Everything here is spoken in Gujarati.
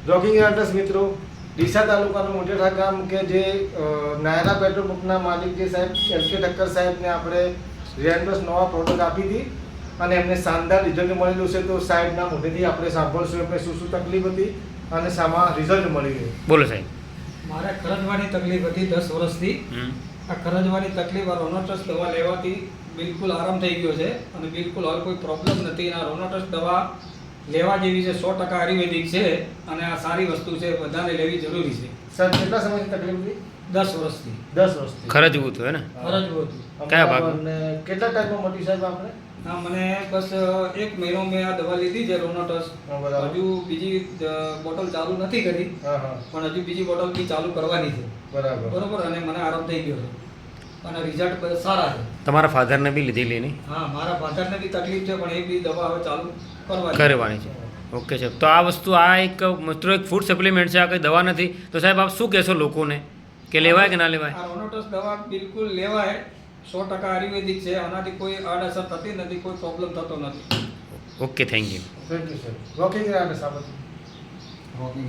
જોગિંગ એડ્રેસ મિત્રો ડીસા તાલુકાનું મોટેઠા ગામ કે જે નાયરા પેટ્રોલ પંપના માલિક જે સાહેબ LK ઠક્કર સાહેબને આપણે રેન્ડોસ નવા પ્રોડક્ટ આપી હતી અને એમને શાનદાર રિઝલ્ટ મળેલું છે. તો સાહેબના મોઢેથી આપણે સાંભળશું એમને શું શું તકલીફ હતી અને શામાં રિઝલ્ટ મળી ગયું. બોલો સાહેબ. મારે ખરજવાની તકલીફ હતી 10 વર્ષથી. આ ખરજવાની તકલીફ આ રોનોટસ દવા લેવાથી બિલકુલ આરામ થઈ ગયો છે અને બિલકુલ હવે કોઈ પ્રોબ્લેમ નથી. આ રોનોટસ દવા લેવા જેવી છે, 100% આયુર્વેદિક છે અને આ સારી વસ્તુ છે, બધાને લેવી જરૂરી છે. સાહેબ કેટલા સમયથી તકલીફ હતી? 10 વર્ષથી. 10 વર્ષથી ખરજવું હતું હે ને? ખરજવું હતું. કયા ભાગ? અને કેટલા ટાઈમમાં મળી સાહેબ આપણે? હા, મને બસ 1 મહિનો મેં આ દવા લીધી છે રોનોટસ. બરાબર. હજુ બીજી બોટલ ચાલુ નથી કરી, હા હા પણ હજુ બીજી બોટલ બી ચાલુ કરવાની છે. બરાબર બરોબર. અને મને આરામ થઈ ગયો છે અને રિઝલ્ટ સારા છે. તમારા ફાધરને બી લીધેલી નહીં? હા, મારા ફાધરને બી તકલીફ છે પણ એ બી દવા હવે ચાલુ કરવાની છે. ઓકે સાહેબ. તો આ વસ્તુ આ એક મિત્રો એક ફૂડ સપ્લિમેન્ટ છે, આ કંઈ દવા નથી. તો સાહેબ આપ શું કહેશો લોકોને કે લેવાય કે ના લેવાય? આ રોનોટસ દવા બિલકુલ લેવાય, 100% આયુર્વેદિક છે. આનાથી કોઈ આડઅસર થતી નથી, કોઈ પ્રોબ્લેમ થતો નથી. Okay, thank you. Thank you sir. Walking address આપણે ઓકે.